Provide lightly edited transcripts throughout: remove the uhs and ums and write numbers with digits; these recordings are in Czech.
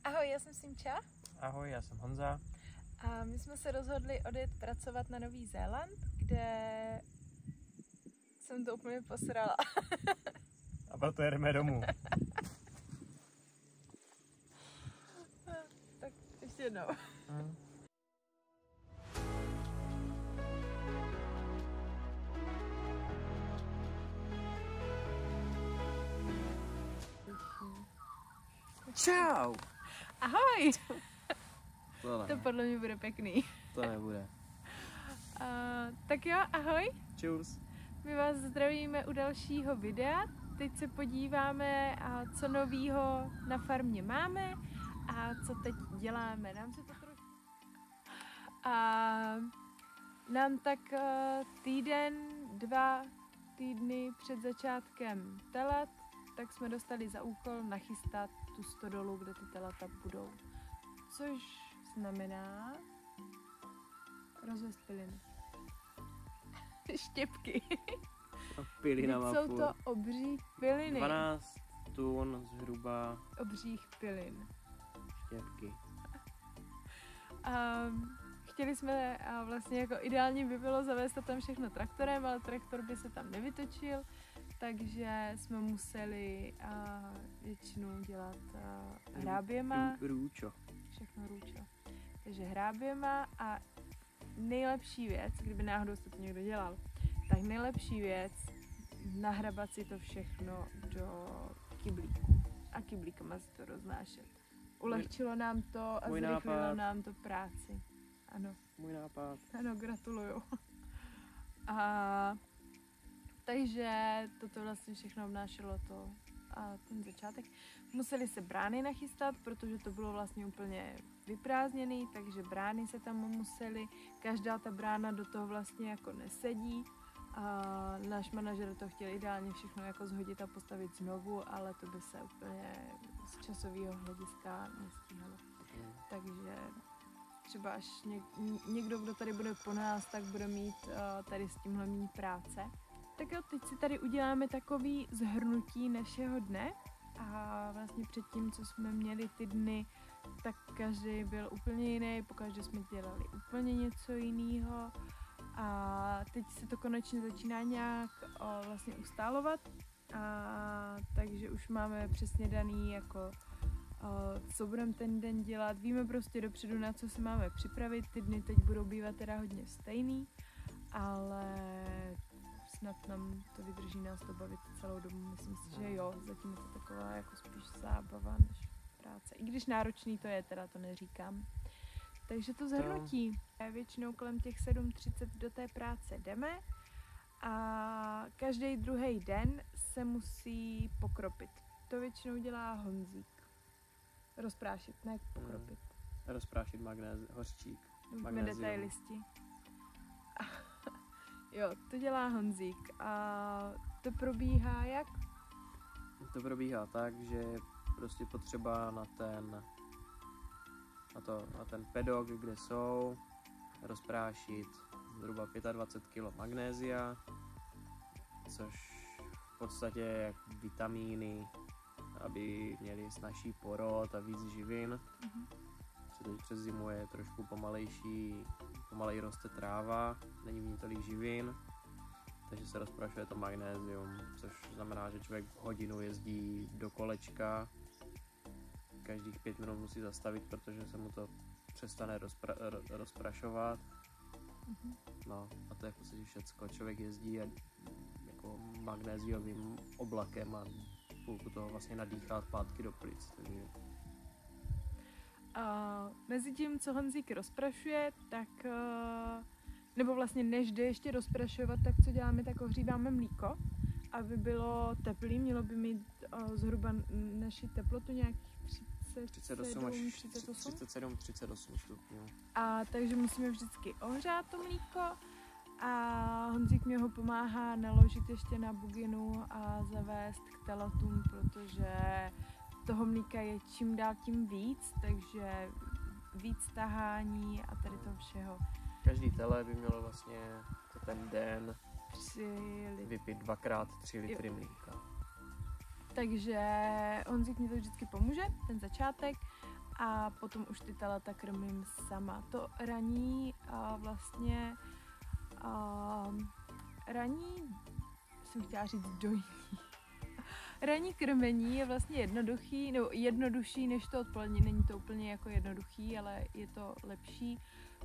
Ahoj, já jsem Simča. Ahoj, já jsem Honza. A my jsme se rozhodli odjet pracovat na Nový Zéland, kde jsem to úplně posrala. A proto jedeme domů. Tak ještě jednou. Čau! Ahoj! To podle mě bude pěkný. To nebude. Tak jo, ahoj. Čus. My vás zdravíme u dalšího videa. Teď se podíváme, co novýho na farmě máme a co teď děláme. Nám tak týden, 2 týdny před začátkem telat, tak jsme dostali za úkol nachystat tu stodolu, kde ty telata budou. Což znamená rozvést piliny. Štěpky. Pilinama Jsou to obří piliny. 12 tun zhruba Obřích pilin. štěpky. Chtěli jsme, a vlastně jako ideálně by bylo zavést to tam všechno traktorem, ale traktor by se tam nevytočil, takže jsme museli většinou dělat hráběma. Růčo. Všechno růčo. Takže hráběma a nejlepší věc, kdyby náhodou jste to někdo dělal, tak nejlepší věc nahrabat si to všechno do kyblíku a kyblíkama si to roznášet. Ulehčilo nám to a zrychlilo nám to práci. Ano. Můj nápad. Ano, gratuluju. Takže toto vlastně všechno obnášelo to a ten začátek. Museli se brány nachystat, protože to bylo vlastně úplně vyprázdněný, takže brány se tam museli, každá ta brána do toho vlastně jako nesedí. A náš manažer to chtěl ideálně všechno jako zhodit a postavit znovu, ale to by se úplně z časového hlediska nestíhalo. Takže třeba až někdo, kdo tady bude po nás, tak bude mít tady s tímhle méně práce. Tak jo, teď si tady uděláme takový shrnutí našeho dne a vlastně předtím, co jsme měli ty dny, tak každý byl úplně jiný, pokaždé jsme dělali úplně něco jiného a teď se to konečně začíná nějak vlastně ustálovat, takže už máme přesně daný jako co budeme ten den dělat, víme prostě dopředu, na co se máme připravit, ty dny teď budou bývat teda hodně stejný, ale snad nám to vydrží nás to bavit celou dobu, myslím si, že jo, zatím je to taková jako spíš zábava než práce, i když náročný to je, teda to neříkám. Takže to shrnutí. Většinou kolem těch 7:30 do té práce jdeme a každý druhý den se musí pokropit. To většinou dělá Honzík. Rozprášit, ne pokropit. Rozprášit hořčík. Jsme detailisti. Jo, to dělá Honzík a to probíhá jak? To probíhá tak, že je prostě potřeba na ten pedok, kde jsou, rozprášit zhruba 25 kg magnézia, což v podstatě je jak vitamíny, aby měli snazší porod a víc živin. Se teď přes zimu je trošku pomalej roste tráva, není v ní tolik živin, takže se rozprašuje to magnézium, což znamená, že člověk hodinu jezdí do kolečka, každých 5 minut musí zastavit, protože se mu to přestane rozprašovat. No a to je v podstatě všecko. Člověk jezdí jako magnéziovým oblakem a půlku toho vlastně nadýchá zpátky do plic. Takže... Mezi tím, co Honzík rozprašuje, tak nebo vlastně než jde ještě rozprašovat, tak co děláme, tak ohříváme mlíko, aby bylo teplý, mělo by mít zhruba naši teplotu nějakých 37 stupňů. A takže musíme vždycky ohřát to mlíko a Honzík mě ho pomáhá naložit ještě na buginu a zavést k telatům, protože toho mlíka je čím dál tím víc, takže víc tahání a tady toho všeho. Každý tele by mělo vlastně ten den vypít 2x 3 litry mlíka. Takže Honzík mi to vždycky pomůže, ten začátek. a potom už ty telata krmím sama. To raní vlastně raní, jsem chtěla říct dojení. Ranní krmení je vlastně jednodušší než to odpolední. Není to úplně jako jednoduchý, ale je to lepší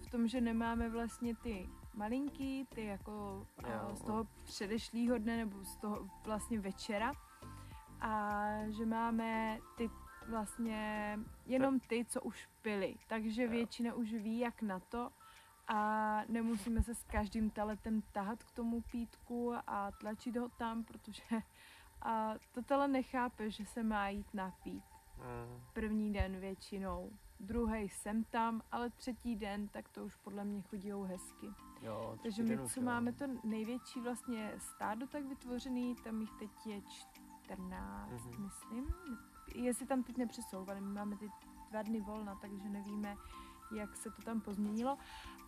v tom, že nemáme vlastně ty malinký, ty jako z toho předešlýho dne nebo z toho vlastně večera a že máme ty vlastně jenom ty, co už pili. Takže většina už ví, jak na to a nemusíme se s každým teletem tahat k tomu pítku a tlačit ho tam, protože a to tele nechápe, že se má jít napít. První den většinou, druhý jsem tam, ale třetí den, tak to už podle mě chodí hezky. Jo, takže my, co máme to největší vlastně stádo tak vytvořený, tam jich teď je 14, myslím. Jestli tam teď nepřesouvali, my máme teď 2 dny volna, takže nevíme, jak se to tam pozměnilo,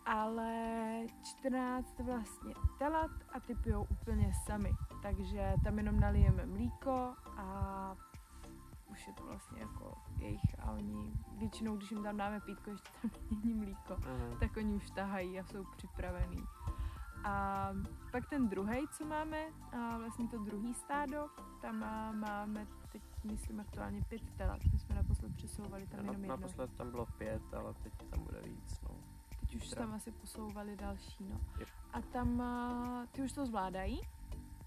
ale 14 vlastně telat a ty pijou úplně sami, takže tam jenom nalijeme mlíko a už je to vlastně jako jejich a oni většinou, když jim tam dáme pítko, ještě tam není mlíko, tak oni už tahají a jsou připravený. A pak ten druhej, co máme, a vlastně to druhý stádo, tam máme teď, myslím, aktuálně 5 telat. My jsme naposled přesouvali tam jenom jedno. Naposled tam bylo 5, ale teď tam bude víc, no. Teď už tam asi posouvali další, no. Yep. A tam ty už to zvládají,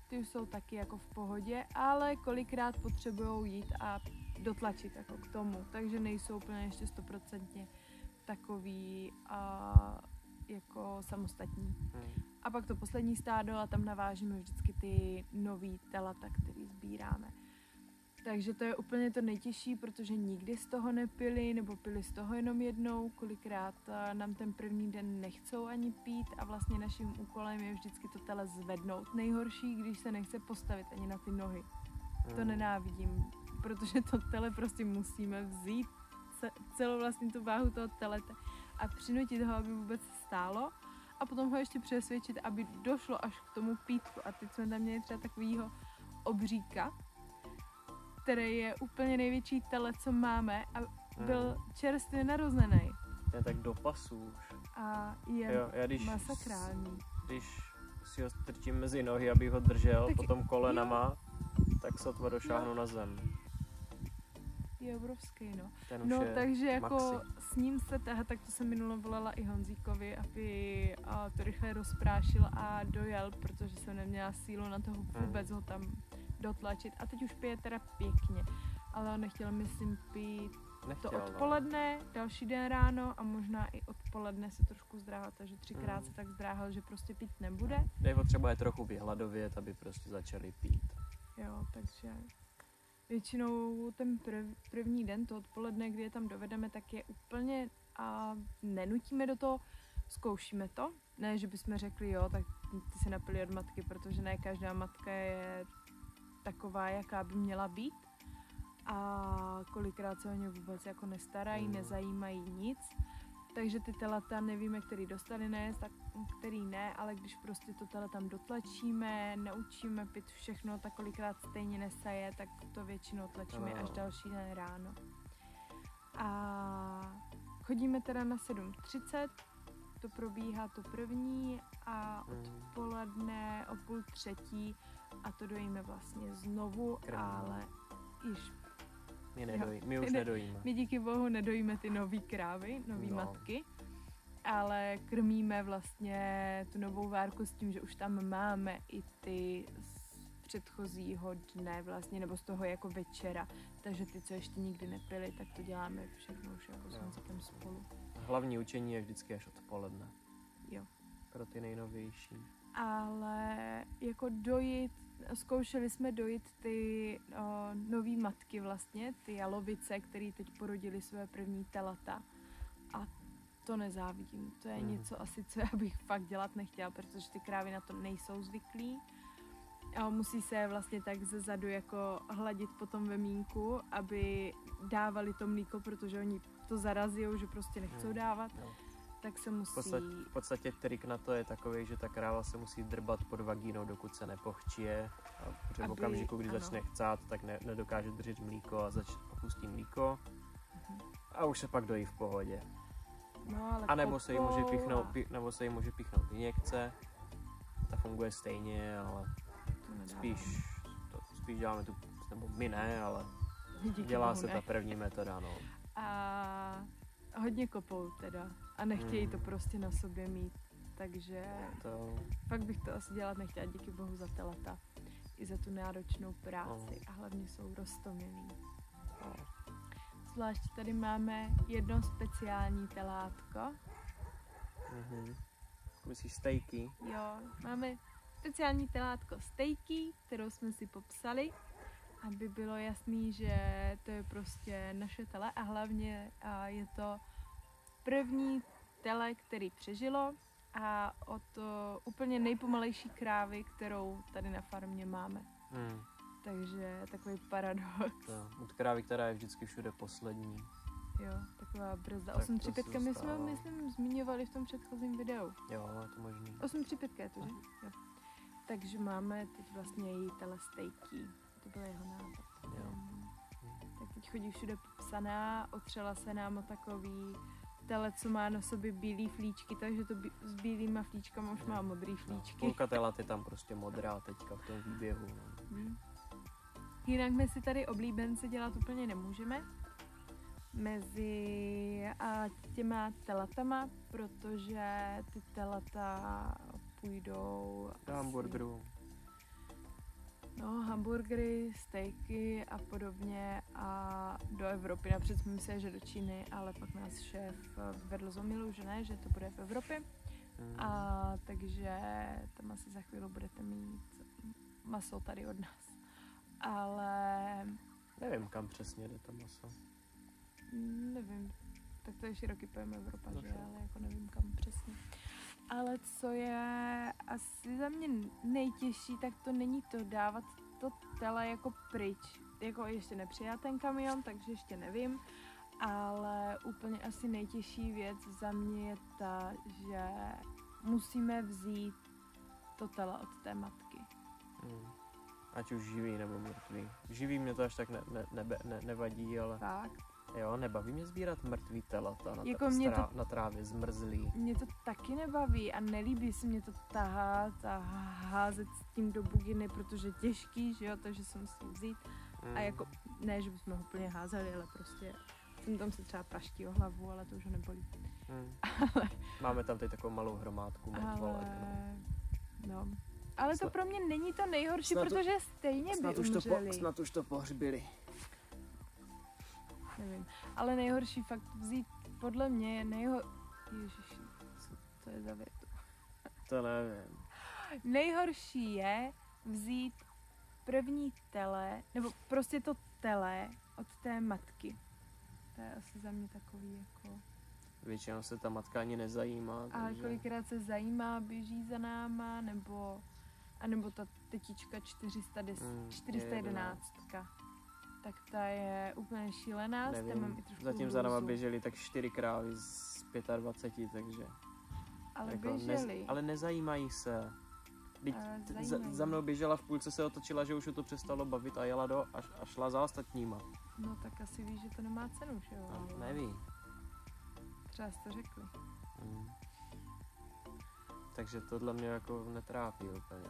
ty už jsou taky jako v pohodě, ale kolikrát potřebujou jít a dotlačit jako k tomu, takže nejsou úplně ještě 100% takový jako samostatní. A pak to poslední stádo a tam navážíme vždycky ty nový telata, který sbíráme. Takže to je úplně to nejtěžší, protože nikdy z toho nepili, nebo pili z toho jenom jednou, kolikrát nám ten první den nechcou ani pít a vlastně naším úkolem je vždycky to tele zvednout. Nejhorší, když se nechce postavit ani na ty nohy. To nenávidím, protože to tele prostě musíme vzít celou vlastně tu váhu toho telete a přinutit ho, aby vůbec stálo a potom ho ještě přesvědčit, aby došlo až k tomu pítku. A teď jsme tam měli třeba takovýho obříka, který je úplně největší tele, co máme a byl čerstvě narozený. To je tak do pasu už. A je masakrální. Když si ho strčím mezi nohy, abych ho držel potom kolenama, tak sotva došáhnu na zem. Je obrovský, no. No, takže jako maxi. S ním se tak to jsem minule volala i Honzíkovi, aby to rychle rozprášil a dojel, protože jsem neměla sílu na toho vůbec ho tam dotlačit. A teď už pije teda pěkně, ale on nechtěl, myslím, pít to odpoledne, další den ráno a možná i odpoledne se trošku zdráhal, takže 3krát se tak zdráhal, že prostě pít nebude. Je potřeba je trochu vyhladovět, aby prostě začali pít. Jo, takže většinou ten první den, to odpoledne, kdy je tam dovedeme, tak je úplně a nenutíme do toho, zkoušíme to. Ne, že bychom řekli, jo, tak ty se napili od matky, protože ne každá matka je taková, jaká by měla být. A kolikrát se o ně vůbec jako nestarají, nezajímají nic. Takže ty telata nevíme, který dostali nést, tak který ne, ale když prostě to tele tam dotlačíme, naučíme pít všechno, tak kolikrát stejně nesaje, tak to většinou tlačíme až další den ráno. A chodíme teda na 7:30, to probíhá to první a odpoledne o 2:30 a to dojíme vlastně znovu, ale již my už nedojíme. My díky bohu nedojíme ty nový krávy, nový matky, ale krmíme vlastně tu novou várku s tím, že už tam máme i ty z předchozího dne vlastně, nebo z toho jako večera. Takže ty, co ještě nikdy nepili, tak to děláme všechno už jako s Honzikem spolu. Hlavní učení je vždycky až odpoledne. Jo. Pro ty nejnovější. Ale jako zkoušeli jsme dojít ty nový matky vlastně, ty jalovice, které teď porodily své první telata. A to nezávidím. To je něco asi, co já bych fakt dělat nechtěla, protože ty krávy na to nejsou zvyklí. A musí se vlastně tak ze zadu jako hladit po tom vemínku, aby dávali to mlíko, protože oni to zarazijou, že prostě nechcou dávat. Tak se musí... V podstatě trik na to je takový, že ta kráva se musí drbat pod vagínou, dokud se nepochčije. A v okamžiku, kdy začne chcát, tak nedokáže držet mlíko a opustí mlíko. a už se pak dojí v pohodě. No, ale A nebo se jí může kopou píchnout injekce, ta funguje stejně, ale to nedávám. spíš děláme tu, nebo my ne, ale Díky dělá bohu se ne. ta první metoda, no. A hodně kopou teda. A nechtějí to prostě na sobě mít. Takže fakt bych to asi dělat nechtěla, díky bohu za telata. I za tu náročnou práci. A hlavně jsou roztomilí. Zvlášť tady máme jedno speciální telátko. Myslíš stejky? Jo, máme speciální telátko stejky, kterou jsme si popsali, aby bylo jasný, že to je prostě naše tele a hlavně je to první tele, který přežilo a od úplně nejpomalejší krávy, kterou tady na farmě máme. Takže takový paradox. Od krávy, která je vždycky všude poslední. Jo, taková brzda. Tak 835 my jsme, myslím, zmiňovali v tom předchozím videu. Jo, je to možný. 835 je to, že? Jo. Takže máme teď vlastně její tele stejky. To byl jeho nápad. Jo. Tak teď chodí všude popsaná, otřela se nám o takový tele, co má na sobě bílý flíčky, takže to s bílýma flíčkama už má modrý flíčky. Půlka telat je tam prostě modrá teďka v tom výběhu. Jinak my si tady oblíbence dělat úplně nemůžeme mezi těma telatama, protože ty telata půjdou Do hamburgerů. No, hamburgery, stejky a podobně a do Evropy. Napřed jsme mysleli, že do Číny, ale pak nás šéf vedl z omylu, že ne, že to bude v Evropě. A takže tam asi za chvíli budete mít maso tady od nás. Ale... Nevím, kam přesně jde to maso. Nevím. Tak to je široký pojem Evropa, že? Ale jako nevím, kam přesně. Ale co je asi za mě nejtěžší, tak to není to dávat to tele jako pryč. Jako ještě nepřijel ten kamion, takže ještě nevím. Ale úplně asi nejtěžší věc za mě je ta, že musíme vzít to tele od té matky. Ať už živý nebo mrtvý. Živý mě to až tak nevadí, ale... Fakt? Jo, nebaví mě sbírat mrtvý telata jako na trávě, zmrzlý. Mě to taky nebaví a nelíbí se mě to tahat a házet s tím do buginy, protože těžký, že jo, takže se musím vzít. A jako, ne, že bychom ho úplně házeli, ale prostě jsem tam se třeba praští o hlavu, ale to už ho nebolí. Ale, máme tam teď takovou malou hromádku mrtvolek. No. Ale to pro mě není to nejhorší, protože stejně by umřeli. Snad už to pohřbili. Nevím. Ale nejhorší fakt vzít, podle mě je Ježiši, co to je za větu? To nevím. Nejhorší je vzít první tele, nebo prostě to tele od té matky. To je asi za mě takový jako... Většinou se ta matka ani nezajímá. Ale kolikrát se zajímá, běží za náma, anebo ta tetička 411. Tak ta je úplně šílená. Nevím, zatím za náma běželi tak 4 krávy z 25, takže... Ale jako běželi. Ale nezajímají se. Za mnou běžela, v půlce se otočila, že už to přestalo bavit a jela a šla za ostatníma. No tak asi víš, že to nemá cenu, že jo? No, neví. Třeba jsi to řekli. Takže tohle mě jako netrápí úplně.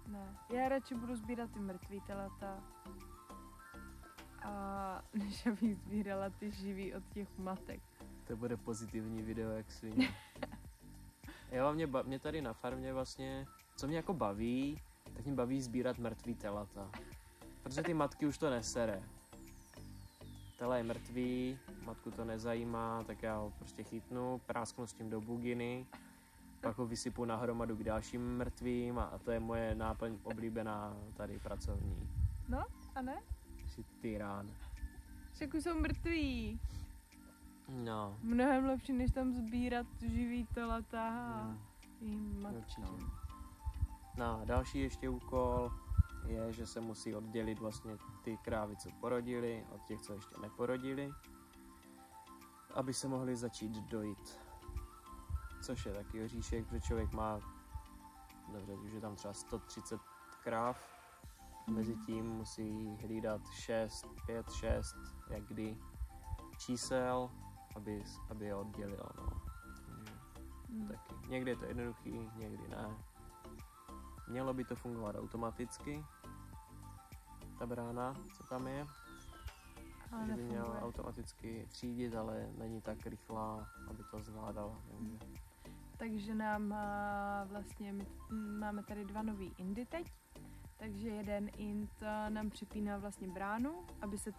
Ne, já radši budu sbírat ty mrtvý telata, a než abych sbírala ty živý od těch matek. To bude pozitivní video, jak svině. Jo, mě tady na farmě vlastně, co mě jako baví, tak mě baví sbírat mrtvý telata. Protože ty matky už to nesere. Tele je mrtvý, matku to nezajímá, tak já ho prostě chytnu, prásknu s tím do buginy, pak ho vysypu na hromadu k dalším mrtvým a to je moje náplň oblíbená tady pracovní. No, a ne? Jsi tyrán. Však už jsou mrtví. No. Mnohem lepší, než tam sbírat živý telata a jim matkám. No a další ještě úkol je, že se musí oddělit vlastně ty krávy, co porodily, od těch, co ještě neporodily, aby se mohli začít dojit. Což je taky oříšek, protože člověk má, dobře, už je tam třeba 130 kráv Mezitím musí hlídat 6, 5, 6, jak kdy čísel, aby je oddělil. No. Taky. Někdy je to jednoduchý, někdy ne. Mělo by to fungovat automaticky, ta brána, co tam je. Ale Že by měl nefunguje. automaticky třídit, ale není tak rychlá, aby to zvládala. Takže nám vlastně, my máme tady 2 nový indy teď, takže jeden ind nám připíná vlastně bránu, aby se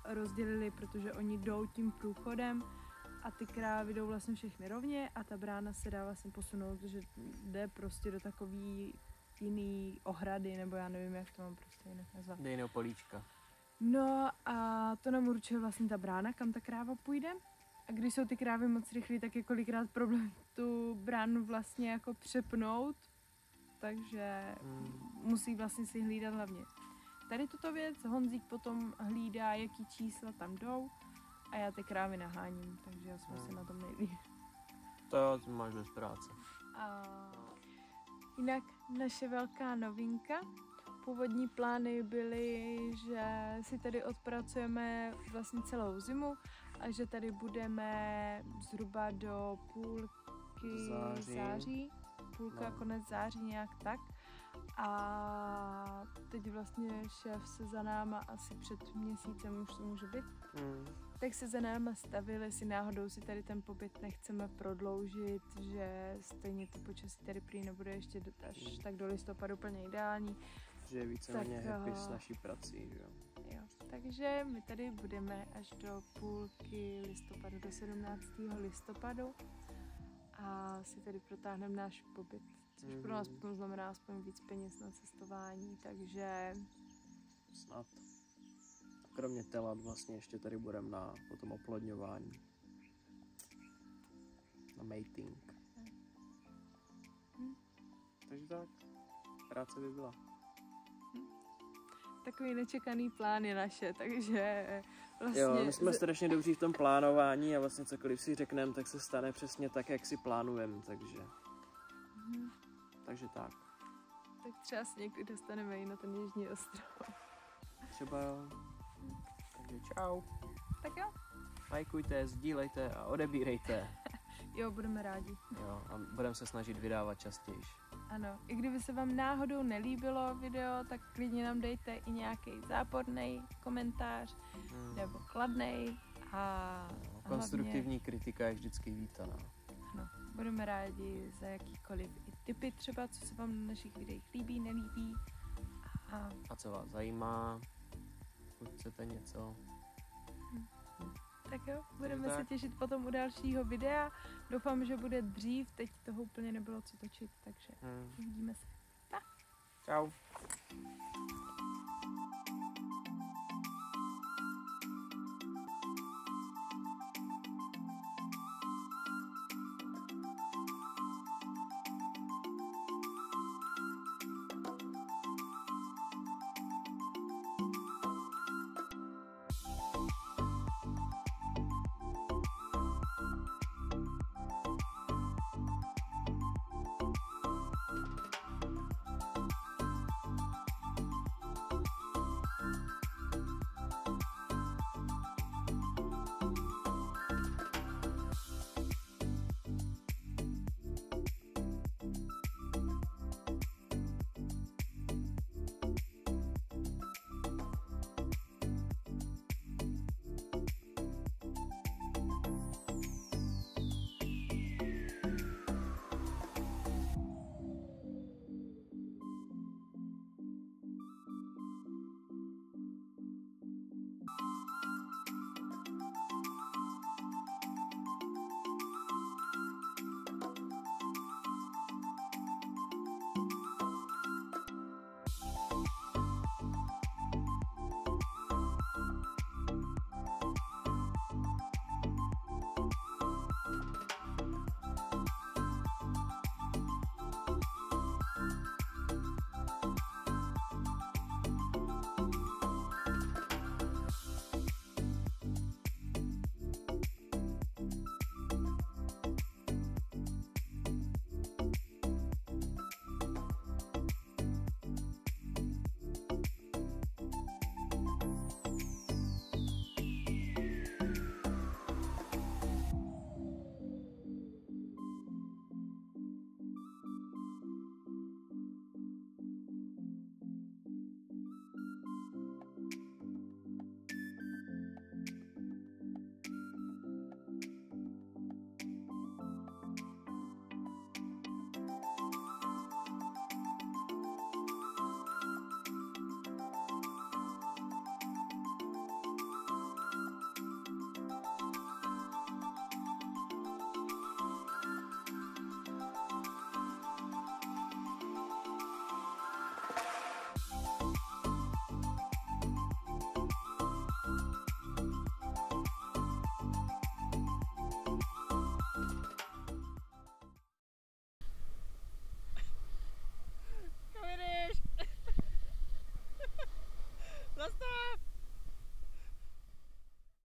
rozdělili, protože oni jdou tím průchodem a ty krávy jdou vlastně všechny rovně a ta brána se dá vlastně posunout, že jde prostě do takový jiný ohrady, nebo já nevím, jak to mám prostě jinak nazvat. Dejného políčka. No a to nám určuje vlastně ta brána, kam ta kráva půjde. A když jsou ty krávy moc rychlý, tak je kolikrát problém tu bránu vlastně jako přepnout. Takže musí vlastně si hlídat hlavně tady tuto věc. Honzík potom hlídá, jaký čísla tam jdou a já ty krávy naháním, takže já jsem asi na tom nejlíp. To máš bez práce. A jinak naše velká novinka. Původní plány byly, že si tady odpracujeme vlastně celou zimu a že tady budeme zhruba do půlky září půlka, konec září nějak tak. A teď vlastně šéf se za náma asi před měsícem, už to může být, tak se za náma stavili, jestli náhodou si tady ten pobyt nechceme prodloužit, že stejně to počasí tady prý nebude ještě až tak do listopadu úplně ideální. Že je víceméně happy s naší prací, že jo. Jo, takže my tady budeme až do půlky listopadu, do 17. listopadu a si tady protáhneme náš pobyt, což pro nás potom znamená aspoň víc peněz na cestování, takže... Snad. Kromě telat vlastně ještě tady budeme na potom oplodňování. Na mating. Takže tak, práce by byla. Takový nečekaný plán je naše, takže vlastně... Jo, my jsme strašně dobří v tom plánování a vlastně cokoliv si řekneme, tak se stane přesně tak, jak si plánujeme, takže... Takže tak. Tak třeba si někdy dostaneme i na ten Jižní ostrov. Třeba jo. Takže čau. Tak jo. Lajkujte, sdílejte a odebírejte. Jo, budeme rádi. Jo, a budeme se snažit vydávat častěji. Ano, i kdyby se vám náhodou nelíbilo video, tak klidně nám dejte i nějaký záporný komentář nebo kladnej a konstruktivní kritika je vždycky vítaná. Ano, budeme rádi za jakýkoliv i tipy třeba, co se vám na našich videích líbí, nelíbí. A co vás zajímá, pokud chcete něco. Tak jo, budeme se těšit potom u dalšího videa. Doufám, že bude dřív, teď toho úplně nebylo co točit, takže uvidíme se. Čau.